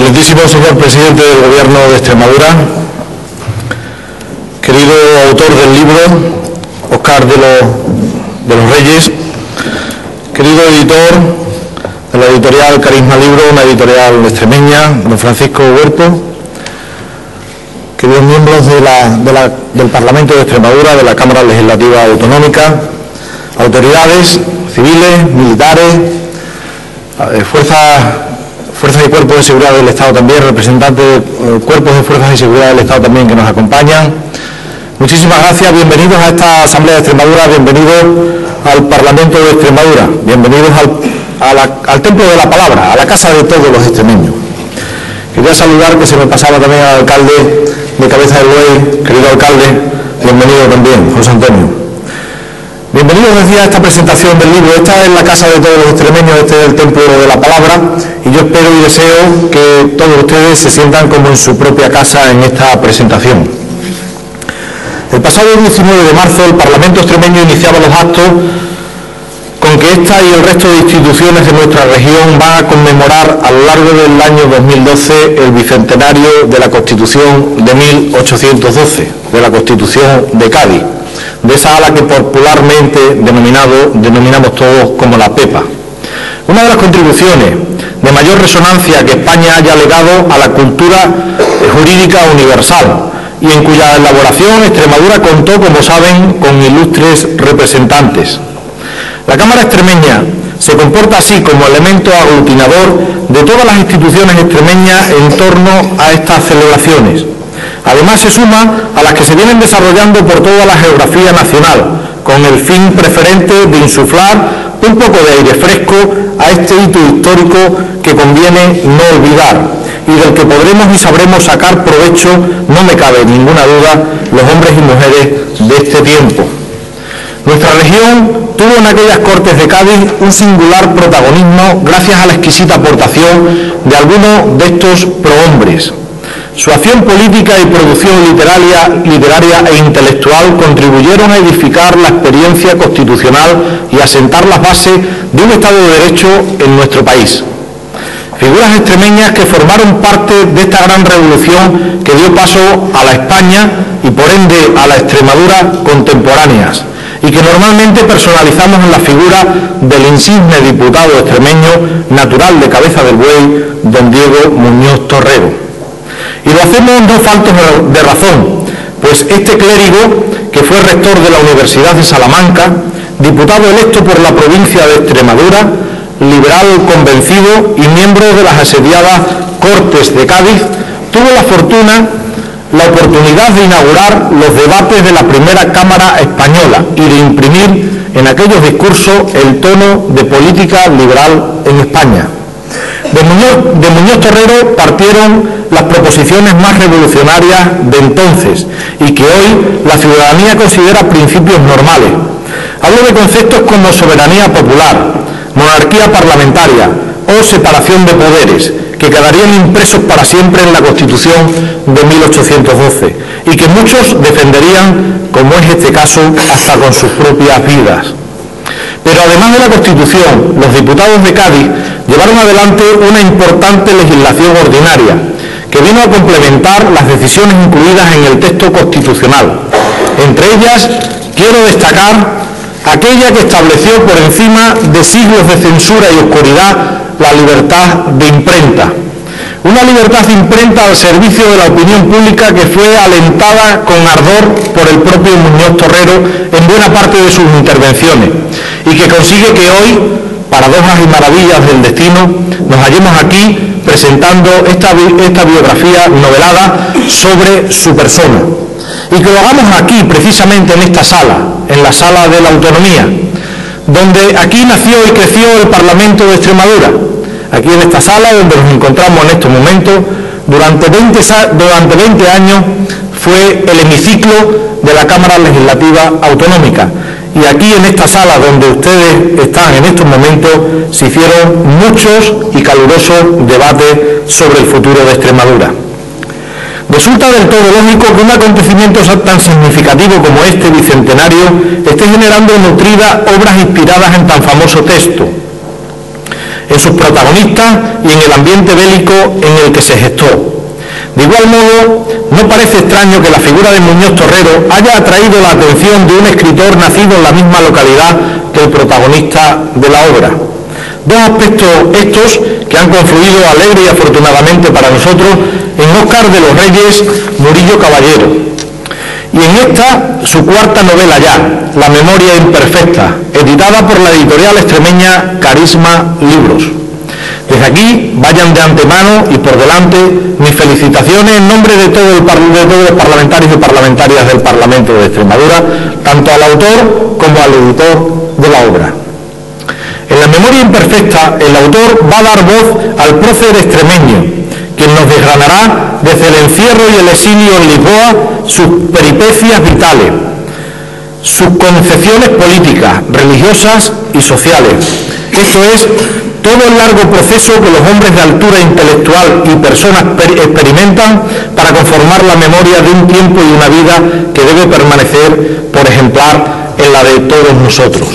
Excelentísimo señor presidente del Gobierno de Extremadura, querido autor del libro, Óscar de los Reyes, querido editor de la editorial Carisma Libro, una editorial extremeña, don Francisco Huerto, queridos miembros del Parlamento de Extremadura, de la Cámara Legislativa Autonómica, autoridades civiles, militares, fuerzas y cuerpos de seguridad del Estado también, representantes de cuerpos de fuerzas y seguridad del Estado también que nos acompañan. Muchísimas gracias, bienvenidos a esta Asamblea de Extremadura, bienvenidos al Parlamento de Extremadura, bienvenidos al Templo de la Palabra, a la casa de todos los extremeños. Quería saludar, que se me pasaba también al alcalde de Cabeza del Buey, querido alcalde, bienvenido también, José Antonio. Bienvenidos, decía, a esta presentación del libro. Esta es la casa de todos los extremeños, este es el Templo de la Palabra, y yo espero y deseo que todos ustedes se sientan como en su propia casa en esta presentación. El pasado 19 de marzo el Parlamento extremeño iniciaba los actos con que esta y el resto de instituciones de nuestra región van a conmemorar a lo largo del año 2012 el bicentenario de la Constitución de 1812, de la Constitución de Cádiz, de esa ala que popularmente denominamos todos como la PEPA. Una de las contribuciones de mayor resonancia que España haya legado a la cultura jurídica universal y en cuya elaboración Extremadura contó, como saben, con ilustres representantes. La Cámara extremeña se comporta así como elemento aglutinador de todas las instituciones extremeñas en torno a estas celebraciones. Además se suma a las que se vienen desarrollando por toda la geografía nacional, con el fin preferente de insuflar un poco de aire fresco a este hito histórico que conviene no olvidar y del que podremos y sabremos sacar provecho, no me cabe ninguna duda, los hombres y mujeres de este tiempo. Nuestra región tuvo en aquellas Cortes de Cádiz un singular protagonismo gracias a la exquisita aportación de algunos de estos prohombres. Su acción política y producción literaria e intelectual contribuyeron a edificar la experiencia constitucional y a sentar las bases de un Estado de Derecho en nuestro país. Figuras extremeñas que formaron parte de esta gran revolución que dio paso a la España y por ende a la Extremadura contemporáneas, y que normalmente personalizamos en la figura del insigne diputado extremeño natural de Cabeza del Buey, don Diego Muñoz Torrero. Y lo hacemos no faltos de razón, pues este clérigo, que fue rector de la Universidad de Salamanca, diputado electo por la provincia de Extremadura, liberal convencido y miembro de las asediadas Cortes de Cádiz, tuvo la oportunidad de inaugurar los debates de la primera Cámara española y de imprimir en aquellos discursos el tono de política liberal en España. De Muñoz Torrero partieron las proposiciones más revolucionarias de entonces y que hoy la ciudadanía considera principios normales. Hablo de conceptos como soberanía popular, monarquía parlamentaria o separación de poderes, que quedarían impresos para siempre en la Constitución de 1812 y que muchos defenderían, como es este caso, hasta con sus propias vidas. Pero además de la Constitución, los diputados de Cádiz llevaron adelante una importante legislación ordinaria que vino a complementar las decisiones incluidas en el texto constitucional. Entre ellas, quiero destacar aquella que estableció por encima de siglos de censura y oscuridad la libertad de imprenta. Una libertad de imprenta al servicio de la opinión pública que fue alentada con ardor por el propio Muñoz Torrero en buena parte de sus intervenciones y que consigue que hoy, paradojas y maravillas del destino, nos hallemos aquí presentando esta biografía novelada sobre su persona. Y que lo hagamos aquí, precisamente en esta sala, en la Sala de la Autonomía, donde aquí nació y creció el Parlamento de Extremadura. Aquí en esta sala donde nos encontramos en estos momentos, durante 20 años fue el hemiciclo de la Cámara Legislativa Autonómica. Y aquí en esta sala donde ustedes están en estos momentos se hicieron muchos y calurosos debates sobre el futuro de Extremadura. Resulta del todo lógico que un acontecimiento tan significativo como este bicentenario esté generando nutridas obras inspiradas en tan famoso texto. en sus protagonistas y en el ambiente bélico en el que se gestó. De igual modo, no parece extraño que la figura de Muñoz Torrero haya atraído la atención de un escritor nacido en la misma localidad que el protagonista de la obra. Dos aspectos estos que han confluido alegre y afortunadamente para nosotros en Óscar de los Reyes Murillo Caballero. Y en esta, su cuarta novela ya, La memoria imperfecta, editada por la editorial extremeña Carisma Libros. Desde aquí, vayan de antemano y por delante mis felicitaciones en nombre de todos los parlamentarios y parlamentarias del Parlamento de Extremadura, tanto al autor como al editor de la obra. En La memoria imperfecta, el autor va a dar voz al prócer extremeño, quien nos desgranará desde el encierro y el exilio en Lisboa sus peripecias vitales, sus concepciones políticas, religiosas y sociales. Esto es, todo el largo proceso que los hombres de altura intelectual y personas experimentan para conformar la memoria de un tiempo y una vida que debe permanecer por ejemplar en la de todos nosotros.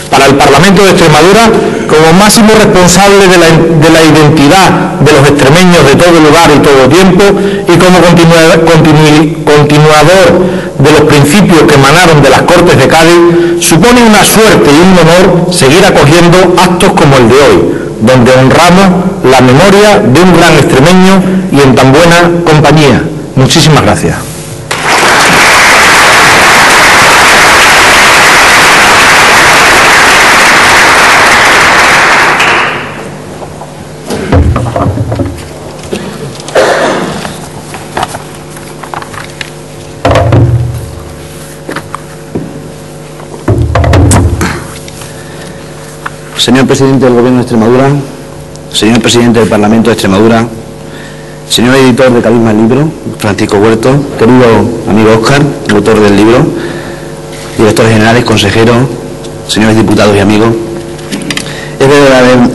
Para el Parlamento de Extremadura, como máximo responsable de la identidad de los extremeños de todo lugar y todo tiempo, y como continuador de los principios que emanaron de las Cortes de Cádiz, supone una suerte y un honor seguir acogiendo actos como el de hoy, donde honramos la memoria de un gran extremeño y en tan buena compañía. Muchísimas gracias. Señor Presidente del Gobierno de Extremadura, señor Presidente del Parlamento de Extremadura, señor editor de Carisma Libro, Francisco Huerto, querido amigo Óscar, autor del libro, directores generales, consejeros, señores diputados y amigos, es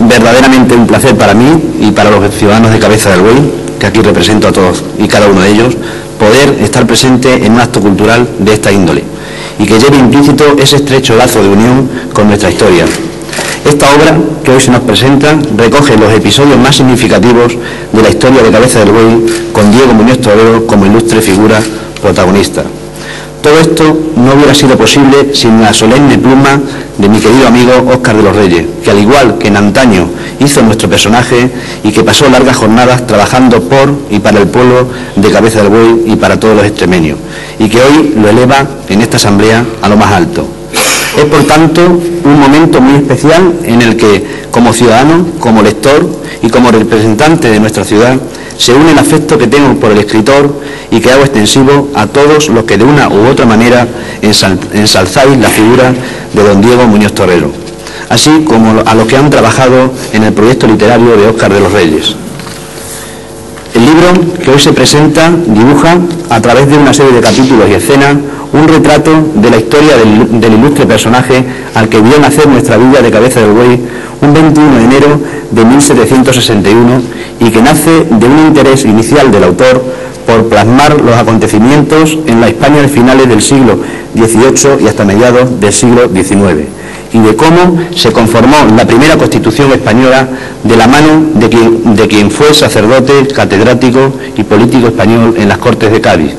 verdaderamente un placer para mí y para los ciudadanos de Cabeza del Buey, que aquí represento a todos y cada uno de ellos, poder estar presente en un acto cultural de esta índole y que lleve implícito ese estrecho lazo de unión con nuestra historia. Esta obra que hoy se nos presenta recoge los episodios más significativos de la historia de Cabeza del Buey, con Diego Muñoz Torrero como ilustre figura protagonista. Todo esto no hubiera sido posible sin la solemne pluma de mi querido amigo Óscar de los Reyes, que al igual que en antaño hizo nuestro personaje y que pasó largas jornadas trabajando por y para el pueblo de Cabeza del Buey y para todos los extremeños, y que hoy lo eleva en esta asamblea a lo más alto. Es, por tanto, un momento muy especial en el que, como ciudadano, como lector y como representante de nuestra ciudad, se une el afecto que tengo por el escritor y que hago extensivo a todos los que de una u otra manera ensalzáis la figura de don Diego Muñoz Torrero, así como a los que han trabajado en el proyecto literario de Óscar de los Reyes. El libro que hoy se presenta dibuja, a través de una serie de capítulos y escenas, un retrato de la historia del ilustre personaje al que vio nacer nuestra villa de Cabeza del Buey un 21 de enero de 1761 y que nace de un interés inicial del autor por plasmar los acontecimientos en la España de finales del siglo XVIII y hasta mediados del siglo XIX, y de cómo se conformó la primera Constitución española de la mano de quien fue sacerdote, catedrático y político español en las Cortes de Cádiz.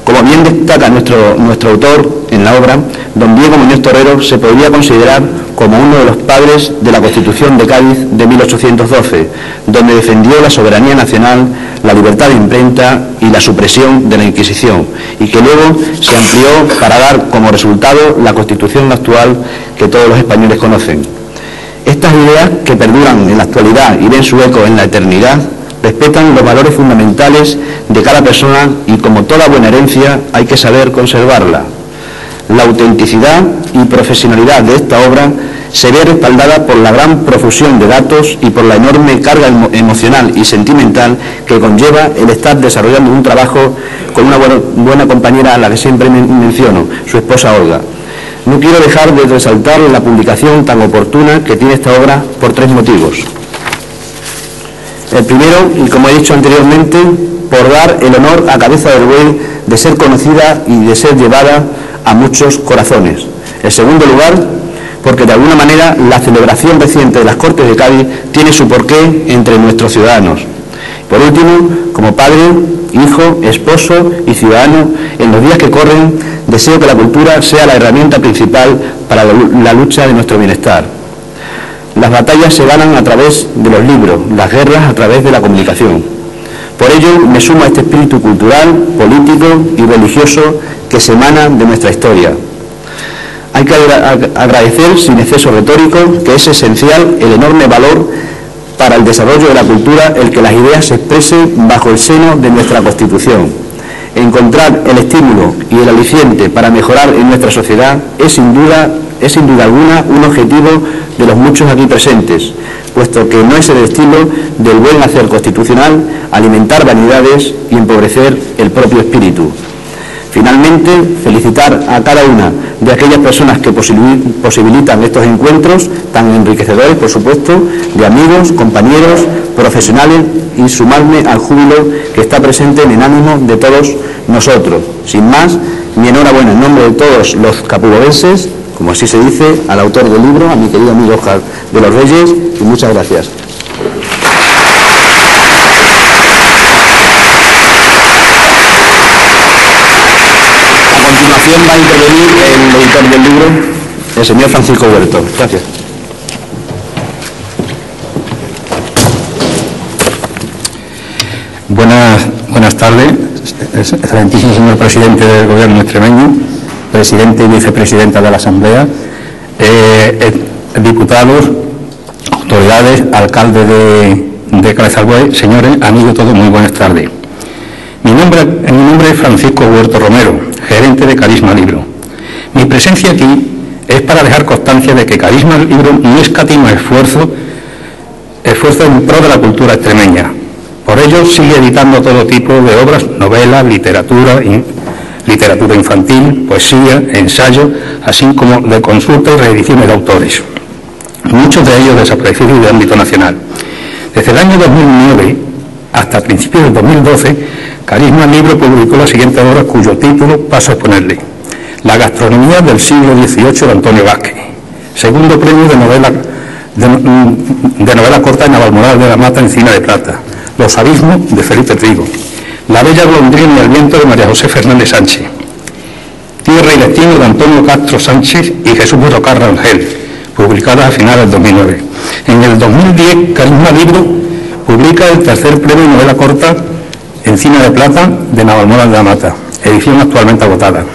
Como bien destaca nuestro autor en la obra, don Diego Muñoz Torrero se podría considerar como uno de los padres de la Constitución de Cádiz de 1812, donde defendió la soberanía nacional, la libertad de imprenta y la supresión de la Inquisición, y que luego se amplió para dar como resultado la Constitución actual que todos los españoles conocen. Estas ideas, que perduran en la actualidad y ven su eco en la eternidad, respetan los valores fundamentales de cada persona y, como toda buena herencia, hay que saber conservarla. La autenticidad y profesionalidad de esta obra se ve respaldada por la gran profusión de datos y por la enorme carga emocional y sentimental que conlleva el estar desarrollando un trabajo con una buena compañera a la que siempre menciono, su esposa Olga. No quiero dejar de resaltar la publicación tan oportuna que tiene esta obra por tres motivos. El primero, y como he dicho anteriormente, por dar el honor a Cabeza del Buey de ser conocida y de ser llevada a muchos corazones. En segundo lugar, porque de alguna manera la celebración reciente de las Cortes de Cádiz tiene su porqué entre nuestros ciudadanos. Por último, como padre, hijo, esposo y ciudadano, en los días que corren, deseo que la cultura sea la herramienta principal para la lucha de nuestro bienestar. Las batallas se ganan a través de los libros, las guerras a través de la comunicación. Por ello, me sumo a este espíritu cultural, político y religioso que se emana de nuestra historia. Hay que agradecer, sin exceso retórico, que es esencial el enorme valor para el desarrollo de la cultura el que las ideas se expresen bajo el seno de nuestra Constitución. Encontrar el estímulo y el aliciente para mejorar en nuestra sociedad es sin duda alguna un objetivo de los muchos aquí presentes, puesto que no es el estilo del buen hacer constitucional alimentar vanidades y empobrecer el propio espíritu. Finalmente, felicitar a cada una de aquellas personas que posibilitan estos encuentros tan enriquecedores, por supuesto, de amigos, compañeros, profesionales, y sumarme al júbilo que está presente en el ánimo de todos nosotros. Sin más, mi enhorabuena en nombre de todos los capulovenses, como así se dice, al autor del libro, a mi querido amigo Óscar de los Reyes, y muchas gracias. A continuación va a intervenir el editor del libro, el señor Francisco Huerto. Gracias. Buenas tardes, excelentísimo señor presidente del Gobierno extremeño, presidente y vicepresidenta de la Asamblea, diputados, autoridades, alcalde de Cabezalbuey, señores, amigos todos, muy buenas tardes. Mi nombre es Francisco Huerto Romero, gerente de Carisma Libro. Mi presencia aquí es para dejar constancia de que Carisma Libro no escatima esfuerzo en pro de la cultura extremeña. Por ello sigue editando todo tipo de obras, novelas, literatura infantil, poesía, ensayo, así como de consulta y reediciones de autores, muchos de ellos desaparecidos de ámbito nacional. Desde el año 2009 hasta principios del 2012, Carisma Libro publicó la siguiente obra, cuyo título paso a exponerle: La gastronomía del siglo XVIII de Antonio Vázquez, segundo premio de novela corta en Navalmoral de la Mata, Encina de Plata. Los abismos de Felipe Trigo, La bella golondrina y el viento de María José Fernández Sánchez, Tierra y destino de Antonio Castro Sánchez y Jesús Borrocar Rangel, publicadas a finales del 2009. En el 2010, Carisma Libro publica el tercer premio de novela corta Encina de Plata de Navalmoral de la Mata, edición actualmente agotada.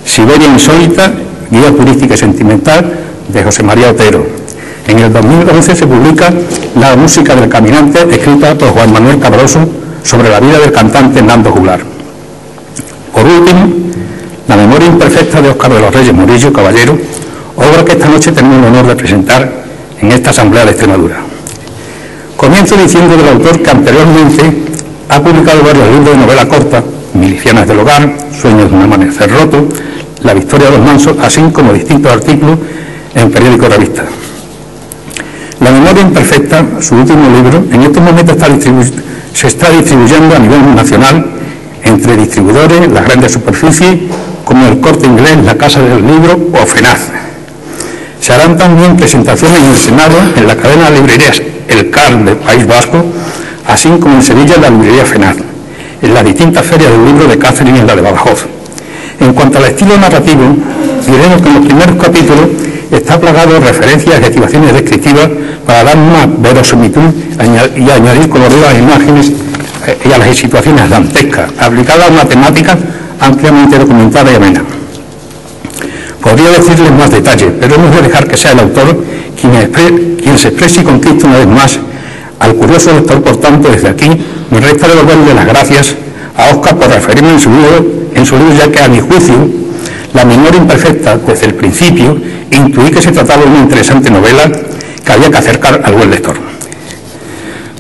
Siberia insólita, guía turística y sentimental de José María Otero. En el 2011 se publica La música del caminante, escrita por Juan Manuel Cabroso, sobre la vida del cantante Nando Juglar. Por último, La memoria imperfecta de Óscar de los Reyes Murillo Caballero, obra que esta noche tengo el honor de presentar en esta Asamblea de Extremadura. Comienzo diciendo del autor que anteriormente ha publicado varios libros de novela corta: Milicianas del hogar, Sueños de un amanecer roto, La victoria de los mansos, así como distintos artículos en periódicos y revistas. La memoria imperfecta, su último libro, en estos momentos se está distribuyendo a nivel nacional entre distribuidores, las grandes superficies, como el Corte Inglés, la Casa del Libro o FENAZ. Se harán también presentaciones en el Senado, en la cadena de librerías El CAR del País Vasco, así como en Sevilla en la librería FENAZ, en las distintas ferias del libro de Cáceres y en la de Badajoz. En cuanto al estilo narrativo, diremos que en los primeros capítulos está plagado de referencias y adjetivaciones descriptivas para dar una verosimilitud y añadir colorido a las imágenes y a las situaciones dantescas, aplicadas a una temática ampliamente documentada y amena. Podría decirles más detalles, pero hemos de dejar que sea el autor quien se exprese y conquiste una vez más al curioso lector. Por tanto, desde aquí me resta devolverle las gracias a Óscar por referirme en su libro, ya que a mi juicio La memoria imperfecta, desde el principio, intuí que se trataba de una interesante novela que había que acercar al buen lector.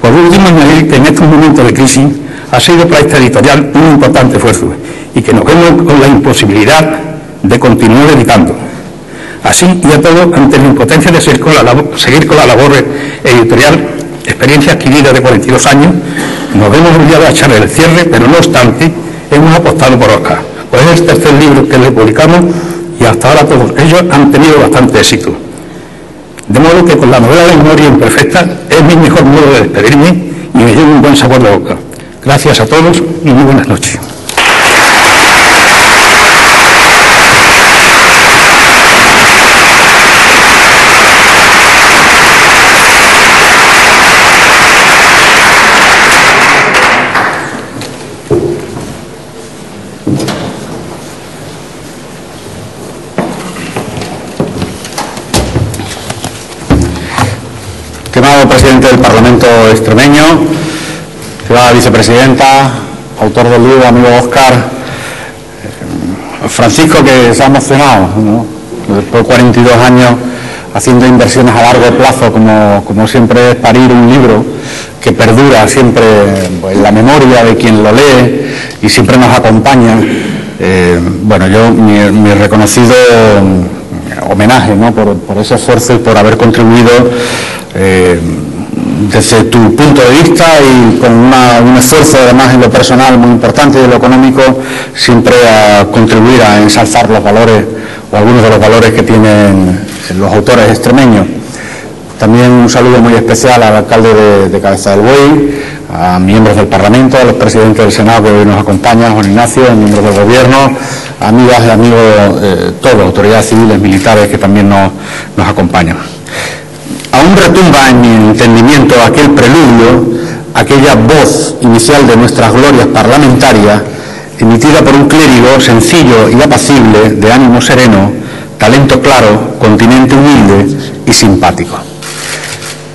Por último, añadir que en estos momentos de crisis ha sido para esta editorial un importante esfuerzo y que nos vemos con la imposibilidad de continuar editando. Así y a todo, ante la impotencia de seguir con la labor editorial, experiencia adquirida de 42 años, nos vemos obligados a echarle el cierre, pero no obstante, hemos apostado por Óscar. Pues es el tercer libro que le publicamos y hasta ahora todos ellos han tenido bastante éxito. De modo que con la novela de Memoria Imperfecta es mi mejor modo de despedirme y me llevo un buen sabor de boca. Gracias a todos y muy buenas noches. Estimado presidente del Parlamento extremeño, estimada vicepresidenta, autor del libro, amigo Óscar, Francisco, que se ha emocionado, ¿no? Después de 42 años haciendo inversiones a largo plazo, como siempre es parir un libro que perdura siempre en la memoria de quien lo lee y siempre nos acompaña. Bueno, yo mi reconocido homenaje, ¿no? por ese esfuerzo y por haber contribuido desde tu punto de vista y con un esfuerzo además en lo personal muy importante y en lo económico, siempre a contribuir a ensalzar los valores o algunos de los valores que tienen los autores extremeños. También un saludo muy especial al alcalde de Cabeza del Buey, a miembros del Parlamento, a los presidentes del Senado que hoy nos acompañan, Juan Ignacio, a miembros del Gobierno, amigas y amigos, todos, autoridades civiles, militares que también nos acompañan. Aún retumba en mi entendimiento aquel preludio, aquella voz inicial de nuestras glorias parlamentarias, emitida por un clérigo sencillo y apacible, de ánimo sereno, talento claro, continente humilde y simpático.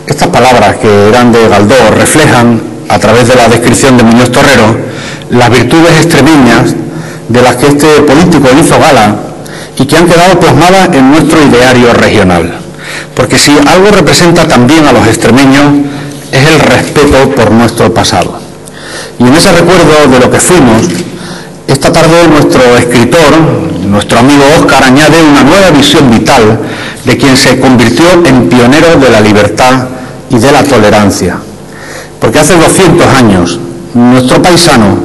Estas palabras, que eran de Galdós, reflejan, a través de la descripción de Muñoz Torrero, las virtudes extremeñas de las que este político hizo gala y que han quedado plasmadas en nuestro ideario regional. Porque si algo representa también a los extremeños es el respeto por nuestro pasado. Y en ese recuerdo de lo que fuimos, esta tarde nuestro escritor, nuestro amigo Óscar, añade una nueva visión vital de quien se convirtió en pionero de la libertad y de la tolerancia. Porque hace 200 años nuestro paisano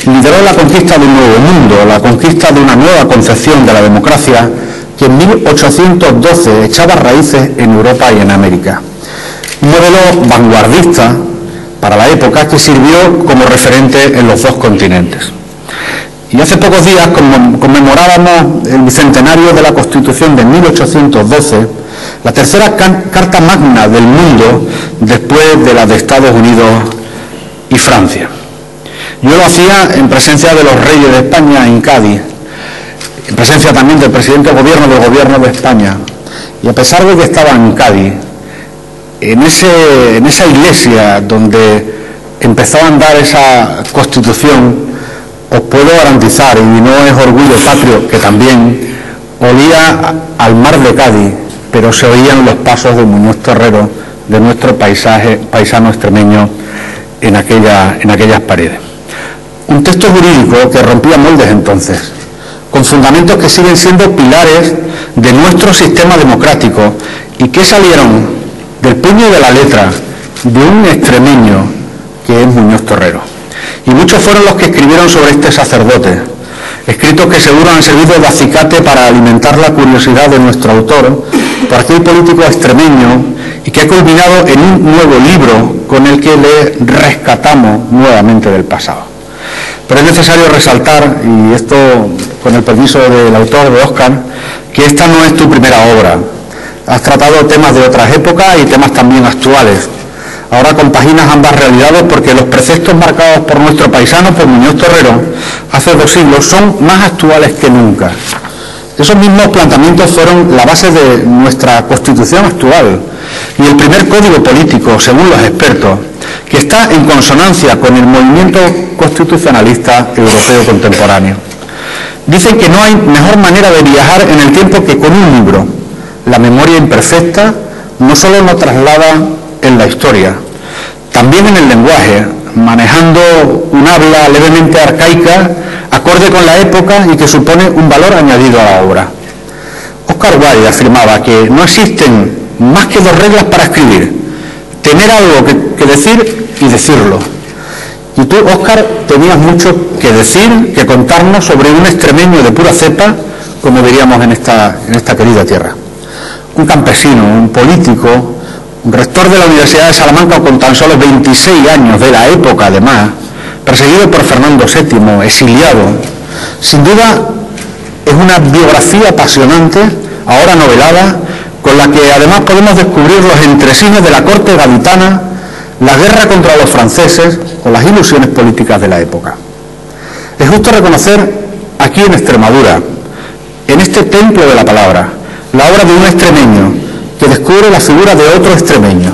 lideró la conquista de un nuevo mundo, la conquista de una nueva concepción de la democracia que en 1812 echaba raíces en Europa y en América. Un modelo vanguardista para la época que sirvió como referente en los dos continentes. Y hace pocos días conmemorábamos el bicentenario de la Constitución de 1812, la tercera carta magna del mundo después de la de Estados Unidos y Francia. Yo lo hacía en presencia de los reyes de España en Cádiz, en presencia también del presidente del Gobierno de España, y a pesar de que estaba en Cádiz, en esa iglesia donde empezó a andar esa Constitución, os puedo garantizar, y no es orgullo patrio, que también olía al mar de Cádiz, pero se oían los pasos de Muñoz Torrero, de nuestro paisano extremeño, en aquellas paredes. Un texto jurídico que rompía moldes entonces, con fundamentos que siguen siendo pilares de nuestro sistema democrático y que salieron del puño de la letra de un extremeño que es Muñoz Torrero. Y muchos fueron los que escribieron sobre este sacerdote, escritos que seguro han servido de acicate para alimentar la curiosidad de nuestro autor por aquel político extremeño y que ha culminado en un nuevo libro con el que le rescatamos nuevamente del pasado. Pero es necesario resaltar, y esto con el permiso del autor, de Óscar, que esta no es tu primera obra. Has tratado temas de otras épocas y temas también actuales. Ahora compaginas ambas realidades porque los preceptos marcados por nuestro paisano, por Muñoz Torrero, hace 2 siglos, son más actuales que nunca. Esos mismos planteamientos fueron la base de nuestra Constitución actual y el primer código político, según los expertos, que está en consonancia con el movimiento constitucionalista europeo contemporáneo. Dicen que no hay mejor manera de viajar en el tiempo que con un libro. La memoria imperfecta no solo nos traslada en la historia, también en el lenguaje, manejando un habla levemente arcaica, acorde con la época y que supone un valor añadido a la obra. Oscar Wilde afirmaba que no existen más que 2 reglas para escribir: tener algo que decir y decirlo. Y tú, Óscar, tenías mucho que decir, que contarnos sobre un extremeño de pura cepa, como diríamos en esta querida tierra. Un campesino, un político, un rector de la Universidad de Salamanca con tan solo 26 años de la época, además, perseguido por Fernando VII, exiliado. Sin duda es una biografía apasionante, ahora novelada, con la que además podemos descubrir los entresijos de la corte gaditana, la guerra contra los franceses o las ilusiones políticas de la época. Es justo reconocer aquí en Extremadura, en este templo de la palabra, la obra de un extremeño que descubre la figura de otro extremeño,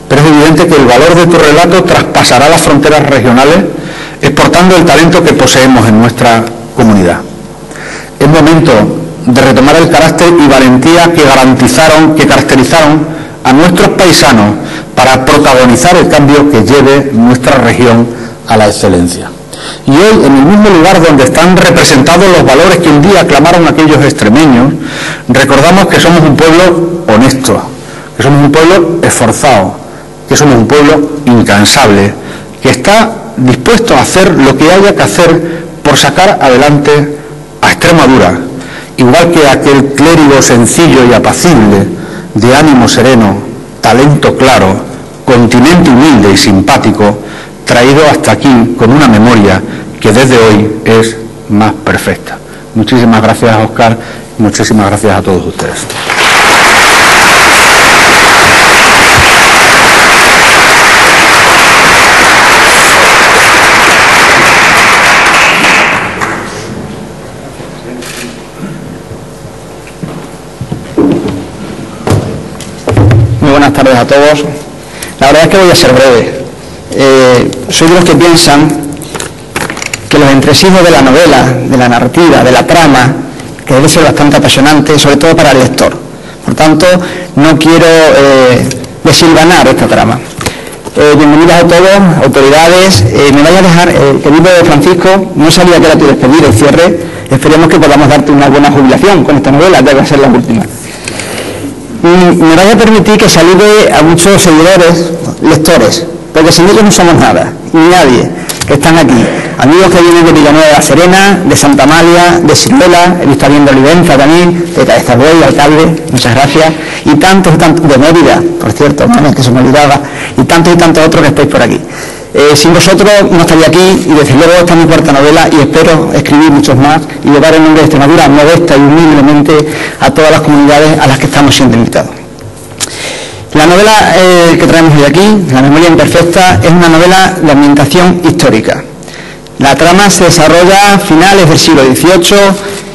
pero es evidente que el valor de tu relato traspasará las fronteras regionales, exportando el talento que poseemos en nuestra comunidad. Es momento de retomar el carácter y valentía que caracterizaron a nuestros paisanos para protagonizar el cambio que lleve nuestra región a la excelencia. Y hoy, en el mismo lugar donde están representados los valores que un día aclamaron aquellos extremeños, recordamos que somos un pueblo honesto, que somos un pueblo esforzado, que somos un pueblo incansable, que está dispuesto a hacer lo que haya que hacer por sacar adelante a Extremadura, igual que aquel clérigo sencillo y apacible, de ánimo sereno, talento claro, continente humilde y simpático, traído hasta aquí con una memoria que desde hoy es más perfecta. Muchísimas gracias, Óscar, y muchísimas gracias a todos ustedes. Muy buenas tardes a todos. La verdad es que voy a ser breve. Soy de los que piensan que los entresijos de la novela, de la narrativa, de la trama, que debe ser bastante apasionante, sobre todo para el lector. Por tanto, no quiero desilvanar esta trama. Bienvenidas a todos, autoridades. Me vaya a dejar, querido Francisco, no sabía que era tu despedida y cierre. Esperemos que podamos darte una buena jubilación con esta novela, que va a ser la última. Me vaya a permitir que salude a muchos seguidores, lectores, porque sin ellos no somos nada, ni nadie, que están aquí. Amigos que vienen de Villanueva de la Serena, de Santa Amalia, de Ciruela, he visto viendo Olivenza también, de Cabeza Buey, alcalde, muchas gracias, y tantos, de Mérida, por cierto, que se me olvidaba, y tantos otros que estáis por aquí. Sin vosotros no estaría aquí, y desde luego esta es mi cuarta novela y espero escribir muchos más y llevar el nombre de Extremadura modesta y humildemente a todas las comunidades a las que estamos siendo invitados. La novela que traemos hoy aquí, La memoria imperfecta, es una novela de ambientación histórica. La trama se desarrolla a finales del siglo XVIII,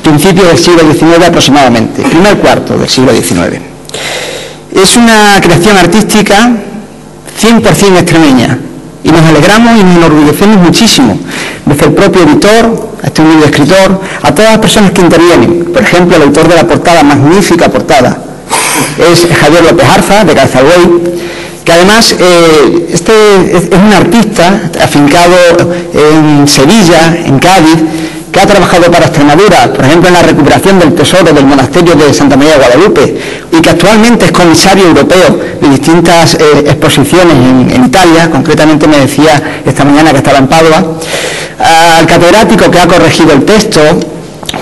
principios del siglo XIX aproximadamente, primer cuarto del siglo XIX. Es una creación artística 100% extremeña y nos alegramos y nos enorgullecemos muchísimo desde el propio editor, a este humilde escritor, a todas las personas que intervienen. Por ejemplo, el autor de la portada, magnífica portada, es Javier López Arza, de Cabeza Buey, que además es un artista afincado en Sevilla, en Cádiz, que ha trabajado para Extremadura, por ejemplo en la recuperación del tesoro del monasterio de Santa María de Guadalupe, y que actualmente es comisario europeo de distintas exposiciones en Italia. Concretamente me decía esta mañana que estaba en Padua. Al catedrático que ha corregido el texto,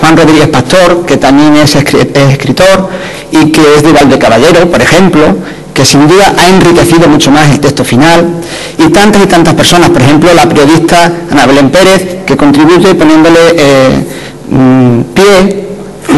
Juan Rodríguez Pastor, que también es escritor y que es de Valdecaballero, por ejemplo, que sin duda ha enriquecido mucho más el texto final, y tantas personas, por ejemplo la periodista Ana Belén Pérez, que contribuye poniéndole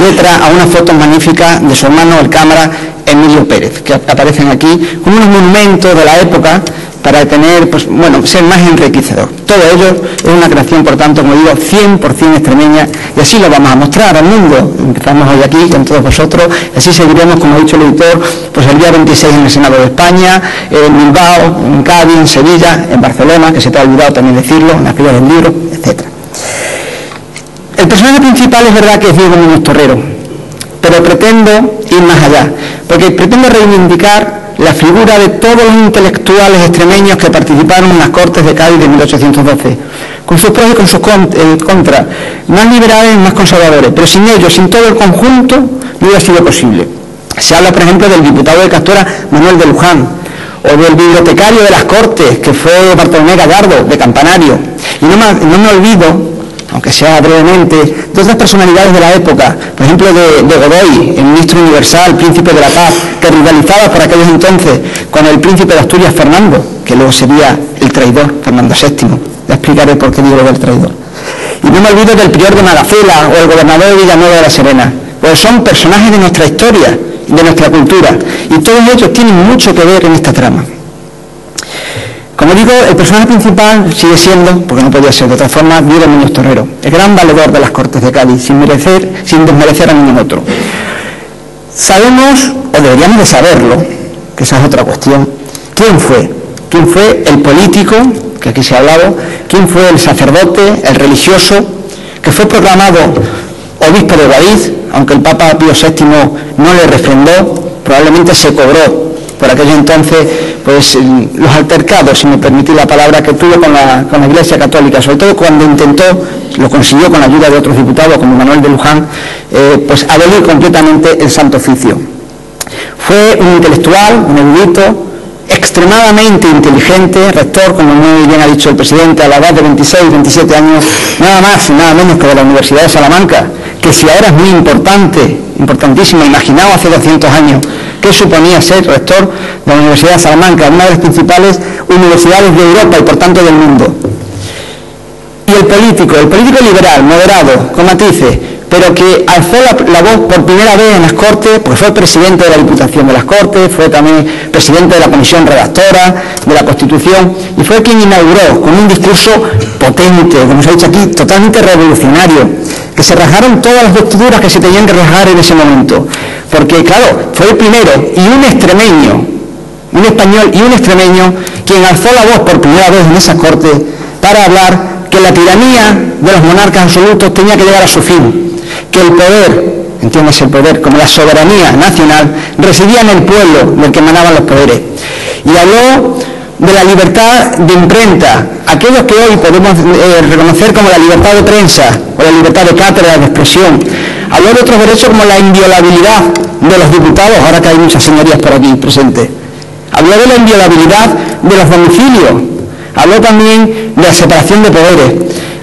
letra a una foto magnífica de su hermano el cámara Emilio Pérez, que aparecen aquí como unos monumentos de la época para tener, pues bueno, ser más enriquecedor. Todo ello es una creación, por tanto, como digo, 100% extremeña, y así lo vamos a mostrar al mundo. Empezamos hoy aquí con todos vosotros, y así seguiremos, como ha dicho el editor, pues el día 26 en el Senado de España, en Bilbao, en Cádiz, en Sevilla, en Barcelona, que se te ha olvidado también decirlo, en la Feria del Libro, etc. El personaje principal es verdad que es Diego Muñoz Torrero, pero pretendo ir más allá, porque pretendo reivindicar la figura de todos los intelectuales extremeños que participaron en las Cortes de Cádiz de 1812, con sus pros y con sus contras, más liberales y más conservadores, pero sin ellos, sin todo el conjunto, no hubiera sido posible. Se habla, por ejemplo, del diputado de Castora, Manuel de Luján, o del bibliotecario de las Cortes, que fue Bartolomé Gallardo, de Campanario. Y no me olvido aunque sea brevemente, de otras personalidades de la época, por ejemplo de Godoy, el ministro universal, príncipe de la paz, que rivalizaba por aquellos entonces con el príncipe de Asturias, Fernando, que luego sería el traidor, Fernando VII. Ya explicaré por qué digo lo del traidor. Y no me olvido del prior de Malafela o el gobernador de Villanueva de la Serena, pues son personajes de nuestra historia, de nuestra cultura, y todos ellos tienen mucho que ver en esta trama. Como digo, el personaje principal sigue siendo, porque no podía ser de otra forma, Diego Muñoz Torrero, el gran valedor de las Cortes de Cádiz, sin desmerecer a ningún otro. Sabemos, o deberíamos de saberlo, que esa es otra cuestión, quién fue el político, que aquí se ha hablado, quién fue el sacerdote, el religioso, que fue proclamado obispo de Guadix, aunque el Papa Pío VII no le refrendó, probablemente se cobró por aquello entonces pues los altercados, si me permitís la palabra, que tuvo con la Iglesia Católica, sobre todo cuando intentó, lo consiguió con la ayuda de otros diputados como Manuel de Luján, pues abolir completamente el Santo Oficio. Fue un intelectual, un erudito, extremadamente inteligente, rector, como muy bien ha dicho el presidente, a la edad de 26, 27 años, nada más y nada menos que de la Universidad de Salamanca, que si ahora es muy importante, importantísima, imaginado hace 200 años, qué suponía ser rector de la Universidad de Salamanca, una de las principales universidades de Europa y por tanto del mundo. Y el político liberal, moderado, con matices, pero que alzó la voz por primera vez en las Cortes, porque fue presidente de la Diputación de las Cortes, fue también presidente de la Comisión Redactora de la Constitución, y fue quien inauguró con un discurso potente, como se ha dicho aquí, totalmente revolucionario, que se rajaron todas las vestiduras que se tenían que rajar en ese momento, porque claro, fue el primero, y un extremeño, un español y un extremeño, quien alzó la voz por primera vez en esas Cortes para hablar que la tiranía de los monarcas absolutos tenía que llegar a su fin, que el poder, entiéndase el poder como la soberanía nacional, residía en el pueblo del que emanaban los poderes. Y habló de la libertad de imprenta, aquellos que hoy podemos reconocer como la libertad de prensa o la libertad de cátedra, de expresión. Habló de otros derechos como la inviolabilidad de los diputados, ahora que hay muchas señorías por aquí presentes. Habló de la inviolabilidad de los domicilios. Habló también de la separación de poderes.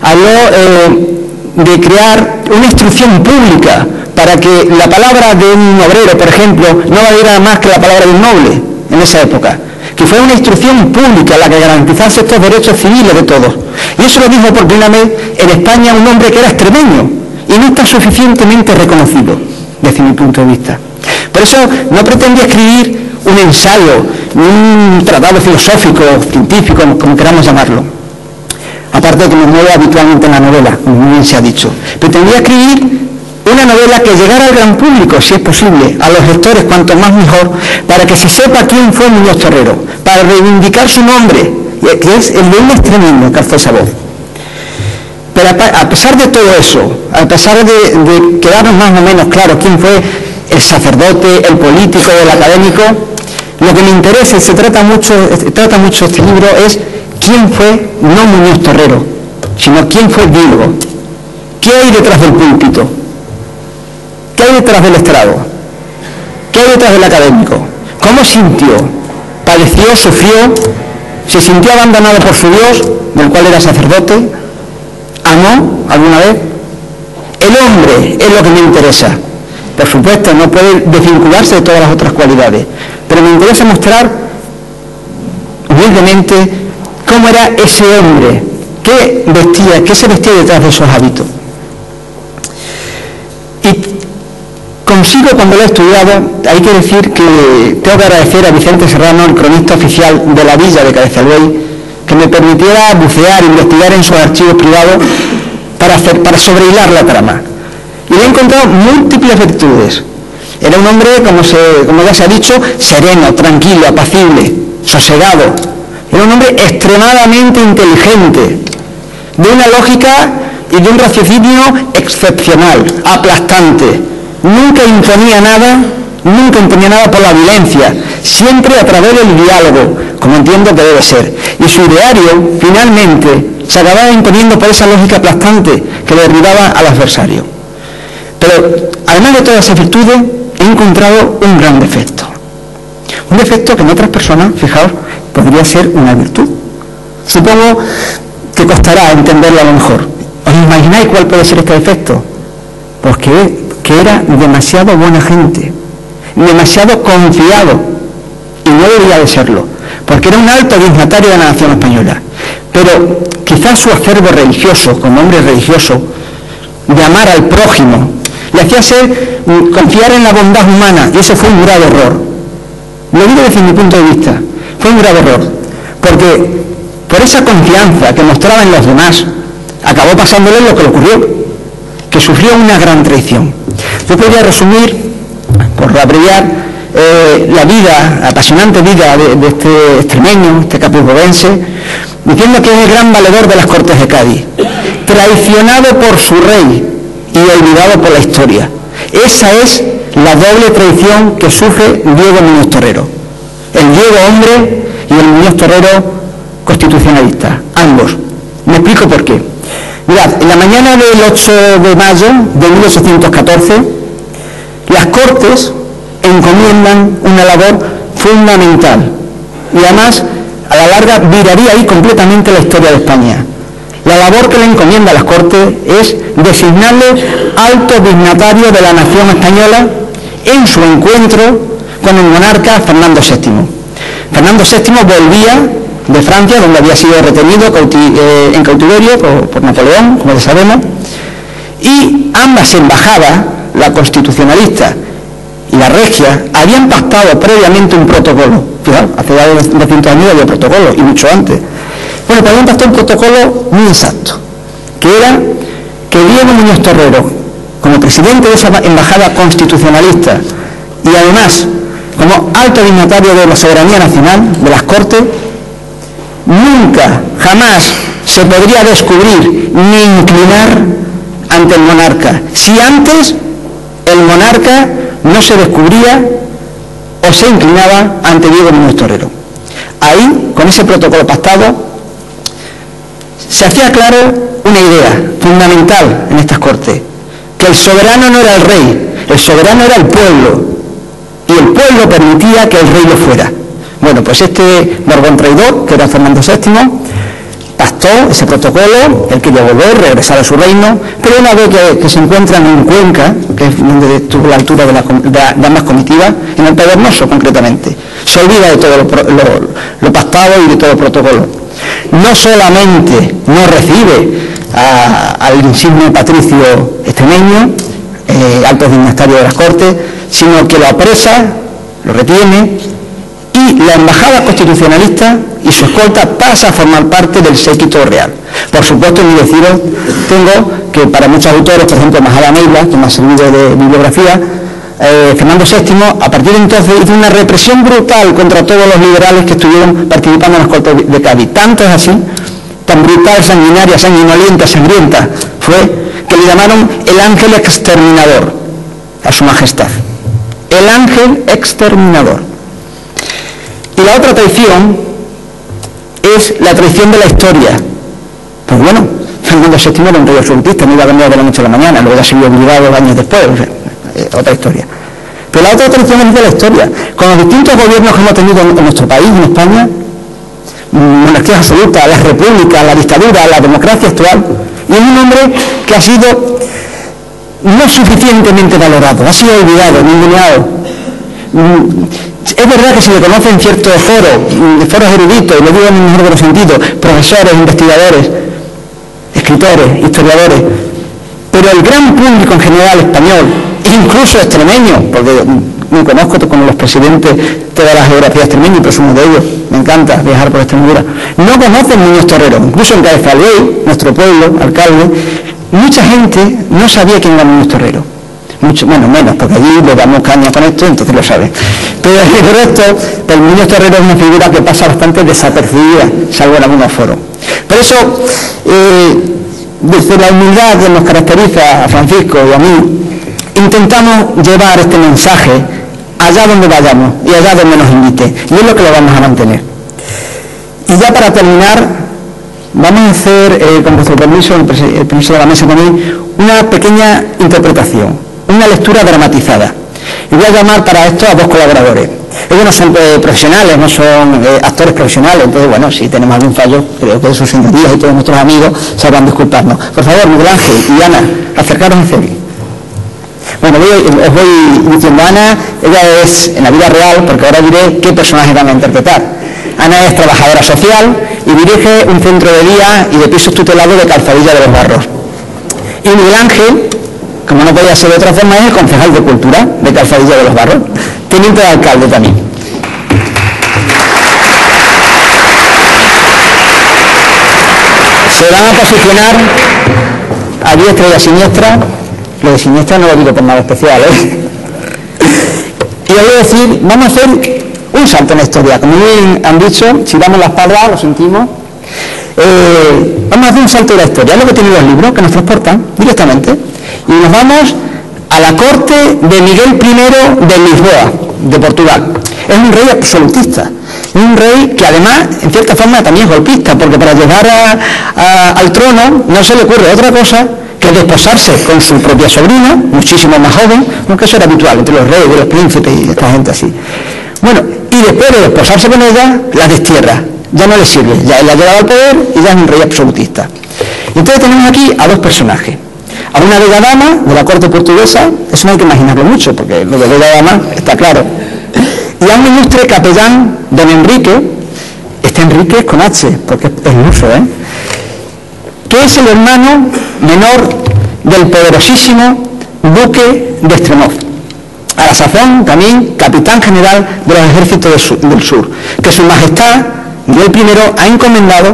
Habló de crear una instrucción pública para que la palabra de un obrero, por ejemplo, no valiera más que la palabra de un noble en esa época, que fue una instrucción pública la que garantizase estos derechos civiles de todos. Y eso lo dijo por primera vez en España un hombre que era extremeño y no está suficientemente reconocido desde mi punto de vista. Por eso no pretendía escribir un ensayo, un tratado filosófico, científico, como queramos llamarlo, aparte de que me mueve habitualmente en la novela, como muy bien se ha dicho. Pretendía escribir una novela que llegara al gran público, si es posible, a los lectores, cuanto más mejor, para que se sepa quién fue Muñoz Torrero, para reivindicar su nombre, que es el de un extremeño que alzó esa voz. Pero a pesar de todo eso, a pesar de quedarnos más o menos claro quién fue el sacerdote, el político, el académico, lo que me interesa y trata mucho este libro es quién fue, no Muñoz Torrero, sino quién fue Diego. ¿Qué hay detrás del púlpito? ¿Qué hay detrás del estrado? ¿Qué hay detrás del académico? ¿Cómo sintió? ¿Padeció? ¿Sufrió? ¿Se sintió abandonado por su Dios, del cual era sacerdote? ¿Amó alguna vez? El hombre es lo que me interesa. Por supuesto, no puede desvincularse de todas las otras cualidades, pero me interesa mostrar humildemente cómo era ese hombre, qué se vestía detrás de esos hábitos. Y consigo, cuando lo he estudiado, hay que decir que tengo que agradecer a Vicente Serrano, el cronista oficial de la villa de Cabeza del Buey, que me permitiera bucear, investigar en sus archivos privados para sobrehilar la trama. Y le he encontrado múltiples virtudes. Era un hombre, como ya se ha dicho, sereno, tranquilo, apacible, sosegado. Era un hombre extremadamente inteligente, de una lógica y de un raciocinio excepcional, aplastante. Nunca imponía nada por la violencia, siempre a través del diálogo, como entiendo que debe ser. Y su ideario, finalmente, se acababa imponiendo por esa lógica aplastante que derribaba al adversario. Pero, además de todas esas virtudes, he encontrado un gran defecto. Un defecto que en otras personas, fijaos, podría ser una virtud. Supongo que costará entenderlo a lo mejor. ¿Os imagináis cuál puede ser este defecto? Pues que era demasiado buena gente, demasiado confiado, y no debería de serlo, porque era un alto dignatario de la nación española. Pero quizás su acervo religioso, como hombre religioso, de amar al prójimo, le hacía confiar en la bondad humana, y ese fue un grave error. Lo digo desde mi punto de vista, fue un grave error, porque por esa confianza que mostraba en los demás, acabó pasándole lo que le ocurrió, que sufrió una gran traición. Yo podría resumir, por abreviar, la vida, la apasionante vida de este extremeño, este capirobense, diciendo que es el gran valedor de las Cortes de Cádiz, traicionado por su rey y olvidado por la historia. Esa es la doble traición que sufre Diego Muñoz Torrero. El Diego hombre y el Muñoz Torrero constitucionalista, ambos. Me explico por qué. Mirad, en la mañana del 8 de mayo de 1814, las Cortes encomiendan una labor fundamental y además a la larga viraría ahí completamente la historia de España. La labor que le encomienda a las Cortes es designarle alto dignatario de la nación española en su encuentro con el monarca Fernando VII. Fernando VII volvía de Francia, donde había sido retenido en cautiverio por Napoleón, como ya sabemos, y ambas embajadas, la constitucionalista y la regia, habían pactado previamente un protocolo. Fijaos, hace ya 200 años había protocolo, y mucho antes. Bueno, pues habían pactado un protocolo muy exacto, que era que Diego Muñoz Torrero, como presidente de esa embajada constitucionalista, y además como alto dignatario de la soberanía nacional, de las Cortes, nunca, jamás se podría descubrir ni inclinar ante el monarca, si antes el monarca no se descubría o se inclinaba ante Diego Muñoz Torrero. Ahí, con ese protocolo pactado, se hacía claro una idea fundamental en estas Cortes, que el soberano no era el rey, el soberano era el pueblo, y el pueblo permitía que el rey lo fuera. Bueno, pues este Borbón traidor, que era Fernando VII, pactó ese protocolo, él quería volver, regresar a su reino, pero una vez que se encuentran en Cuenca, que es donde estuvo la altura de ambas comitivas, en el Pedroso concretamente, se olvida de todo lo pactado y de todo el protocolo. No solamente no recibe al insigne patricio extremeño, alto dignatario de las Cortes, sino que lo apresa, lo retiene, y la embajada constitucionalista y su escolta pasa a formar parte del séquito real. Por supuesto, ni deciros, tengo que para muchos autores, por ejemplo Majada Neila, que me ha servido de bibliografía, Fernando VII a partir de entonces hizo una represión brutal contra todos los liberales que estuvieron participando en las Cortes de Cádiz. Tanto es así, tan brutal, sanguinaria, sanguinolienta, sangrienta, fue que le llamaron el ángel exterminador a su majestad. El ángel exterminador. Y la otra traición es la traición de la historia. Pues bueno, Fernando VII era un rey absolutista, no iba a venir de la noche a la mañana, luego ya se vio obligado años después, otra historia. Pero la otra traición es de la historia. Con los distintos gobiernos que hemos tenido en nuestro país, en España, monarquías absolutas, las repúblicas, la dictadura, la democracia actual, y es un hombre que ha sido no suficientemente valorado, ha sido olvidado, ninguneado. Es verdad que se le conocen ciertos foros eruditos, y lo digo en el mejor de los sentidos, profesores, investigadores, escritores, historiadores, pero el gran público en general español, incluso extremeño, porque me conozco con los presidentes de la geografía extremeña y presumo de ellos, me encanta viajar por Extremadura, no conocen Muñoz Torrero, incluso en Cádiz Falvey, nuestro pueblo, alcalde, mucha gente no sabía quién era Muñoz Torrero. Mucho, bueno, menos, porque allí le damos caña con esto, entonces lo saben. Pero el resto, el Muñoz Torrero es una figura que pasa bastante desapercibida, salvo en algunos foros. Por eso, desde la humildad que nos caracteriza a Francisco y a mí, intentamos llevar este mensaje allá donde vayamos y allá donde nos invite, y es lo que lo vamos a mantener. Y ya para terminar, vamos a hacer, con vuestro permiso, el permiso de la mesa también, una pequeña interpretación, una lectura dramatizada. Y voy a llamar para esto a 2 colaboradores. Ellos no son profesionales, no son actores profesionales, entonces, bueno, si tenemos algún fallo, creo que sus señorías y todos nuestros amigos sabrán disculparnos. Por favor, Miguel Ángel y Ana, acercaros hacia mí. Bueno, os voy diciendo, Ana, ella es en la vida real, porque ahora diré qué personaje van a interpretar. Ana es trabajadora social y dirige un centro de día y de pisos tutelados de Calzadilla de los Barros. Y Miguel Ángel, como no podía ser de otra forma, es el concejal de Cultura de Calzadilla de los Barros, teniente de alcalde también. Se van a posicionar a diestra y a siniestra. Lo de siniestra no lo digo por nada especial, ¿eh? Y os voy a decir, vamos a hacer un salto en la historia. Como bien han dicho, si damos la espalda, lo sentimos. Vamos a hacer un salto de la historia. Es lo que tienen los libros, que nos transportan directamente. Y nos vamos a la corte de Miguel I de Lisboa, de Portugal. Es un rey absolutista. Un rey que además, en cierta forma, también es golpista, porque para llegar al trono no se le ocurre otra cosa que desposarse con su propia sobrina, muchísimo más joven, aunque eso era habitual entre los reyes, los príncipes y esta gente así. Bueno, y después de desposarse con ella, la destierra. Ya no le sirve, ya él ha llegado al poder y ya es un rey absolutista. Entonces tenemos aquí a 2 personajes. A una bella dama de la corte portuguesa, eso no hay que imaginarlo mucho, porque lo de bella dama está claro. Y a un ilustre capellán, don Enrique, este Enrique es con H, porque es luso, que es el hermano menor del poderosísimo duque de Estremoz, a la sazón también capitán general de los ejércitos del sur, que su majestad Miguel I ha encomendado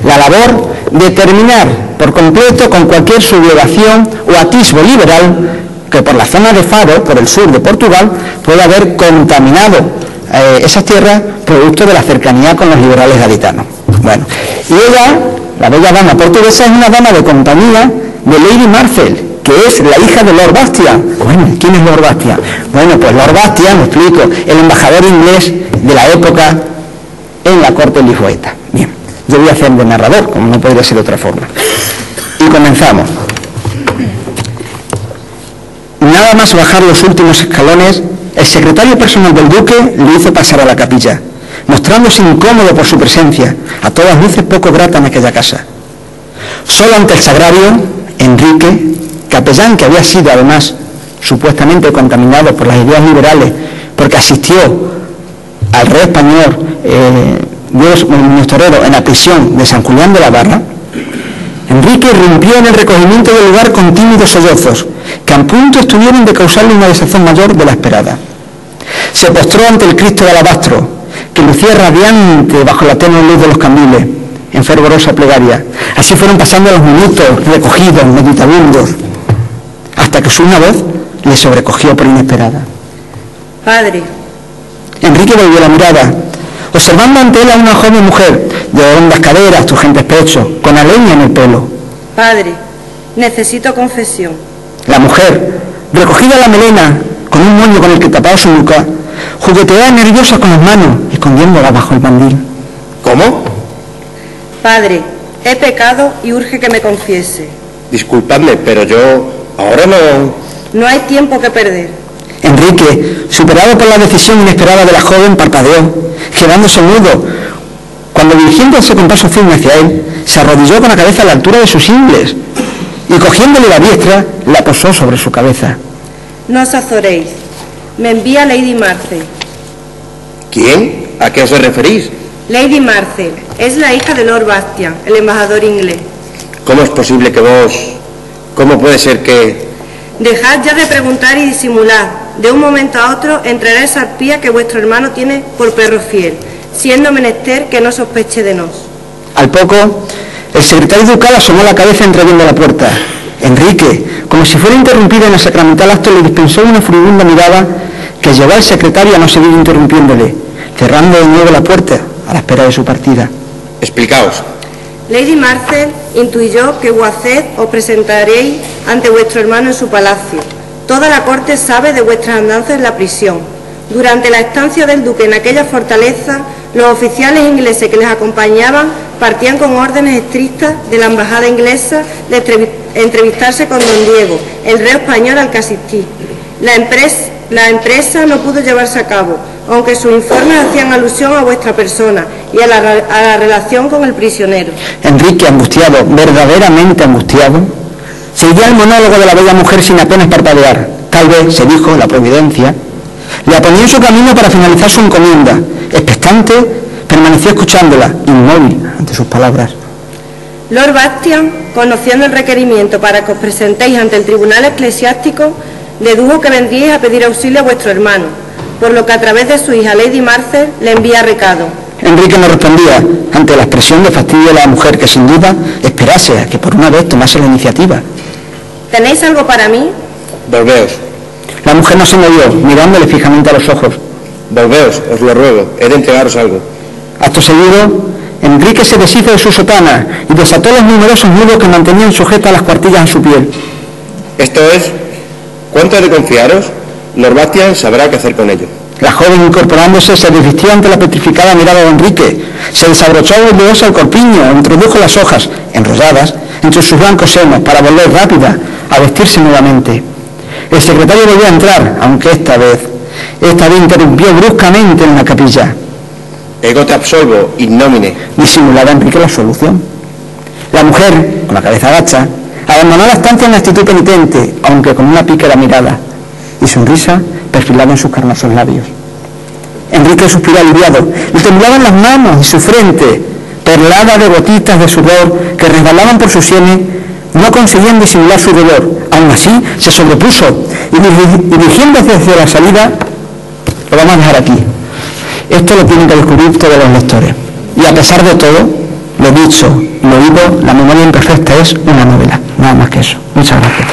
la labor de terminar por completo con cualquier sublevación o atisbo liberal que por la zona de Faro, por el sur de Portugal, pueda haber contaminado esas tierras producto de la cercanía con los liberales gaditanos. Bueno, y ella, la bella dama portuguesa, es una dama de compañía de Lady Marcel, que es la hija de Lord Bastian. Bueno, ¿quién es Lord Bastian? Bueno, pues Lord Bastian, lo explico, el embajador inglés de la época en la corte lisboeta. Bien, yo voy a hacer de narrador, como no podría ser de otra forma. Y comenzamos. Nada más bajar los últimos escalones, el secretario personal del duque le hizo pasar a la capilla, mostrándose incómodo por su presencia, a todas luces poco grata en aquella casa. Solo ante el sagrario, Enrique, capellán que había sido además supuestamente contaminado por las ideas liberales, porque asistió al rey español Diego Muñoz Torero en la prisión de San Julián de la Barra, Enrique irrumpió en el recogimiento del lugar con tímidos sollozos, que a punto estuvieron de causarle una desazón mayor de la esperada. Se postró ante el Cristo de alabastro, que lucía radiante bajo la tenue luz de los candiles, en fervorosa plegaria. Así fueron pasando los minutos, recogidos, meditabundos, hasta que una voz le sobrecogió por inesperada. Padre. Enrique volvió la mirada, observando ante él a una joven mujer, de hondas caderas, turgentes pechos, con aleña en el pelo. Padre, necesito confesión. La mujer, recogida la melena, con un moño con el que tapaba su nuca, jugueteaba nerviosa con las manos, escondiéndola bajo el mandil. ¿Cómo? Padre, he pecado y urge que me confiese. Disculpadme, pero yo ahora no... No hay tiempo que perder. Enrique, superado por la decisión inesperada de la joven, parpadeó, quedándose mudo, cuando dirigiéndose con paso firme hacia él, se arrodilló con la cabeza a la altura de sus ingles y cogiéndole la diestra, la posó sobre su cabeza. No os azoréis. Me envía Lady Marcel. ¿Quién? ¿A qué os referís? Lady Marcel es la hija de Lord Bastian, el embajador inglés. ¿Cómo es posible que vos... ¿Cómo puede ser que...? Dejad ya de preguntar y disimular. De un momento a otro entrará esa arpía que vuestro hermano tiene por perro fiel, siendo menester que no sospeche de nos. Al poco, el secretario ducal asomó la cabeza entreviendo la puerta. Enrique, como si fuera interrumpido en el sacramental acto, le dispensó una furibunda mirada que llevó al secretario a no seguir interrumpiéndole, cerrando de nuevo la puerta a la espera de su partida. Explicaos. Lady Marcel intuyó que Guacet os presentaréis ante vuestro hermano en su palacio. Toda la corte sabe de vuestras andanzas en la prisión. Durante la estancia del duque en aquella fortaleza, los oficiales ingleses que les acompañaban partían con órdenes estrictas de la embajada inglesa de entrevistarse con don Diego, el rey español al que asistí. La la empresa no pudo llevarse a cabo, aunque sus informes hacían alusión a vuestra persona y a la relación con el prisionero. Enrique, angustiado, verdaderamente angustiado, seguía el monólogo de la bella mujer sin apenas parpadear. Tal vez, se dijo, la providencia le aponía en su camino para finalizar su encomienda. Expectante, permaneció escuchándola, inmóvil ante sus palabras. Lord Bastian, conociendo el requerimiento para que os presentéis ante el tribunal eclesiástico, dedujo que vendríais a pedir auxilio a vuestro hermano, por lo que a través de su hija Lady Marcel le envía recado. Enrique no respondía ante la expresión de fastidio de la mujer, que sin duda esperase a que por una vez tomase la iniciativa. ¿Tenéis algo para mí? Volveos. La mujer no se movió, mirándole fijamente a los ojos. Volveos, os lo ruego, he de entregaros algo. Acto seguido, Enrique se deshizo de su sotana y desató los numerosos nudos que mantenían sujetas las cuartillas en su piel. Esto es, ¿cuánto he de confiaros? Lord Bastian sabrá qué hacer con ello. La joven, incorporándose, se desvistió ante la petrificada mirada de Enrique. Se desabrochó orgullosa el corpiño, introdujo las hojas, enrolladas, entre sus blancos senos, para volver rápida a vestirse nuevamente. El secretario volvió a entrar, aunque esta vez interrumpió bruscamente en la capilla. Ego te absolvo, in nomine. Disimulaba Enrique la solución. La mujer, con la cabeza agacha, abandonó la estancia en actitud penitente, aunque con una pícara mirada, y sonrisa perfilada en sus carnosos labios. Enrique suspiró aliviado, y temblaban las manos y su frente, perlada de gotitas de sudor que resbalaban por sus sienes, no conseguían disimular su dolor. Aún así, se sobrepuso, y dirigiéndose hacia la salida, lo vamos a dejar aquí. Esto lo tienen que descubrir todos los lectores. Y a pesar de todo, lo dicho, lo oído, La memoria imperfecta es una novela. Nada más que eso. Muchas gracias.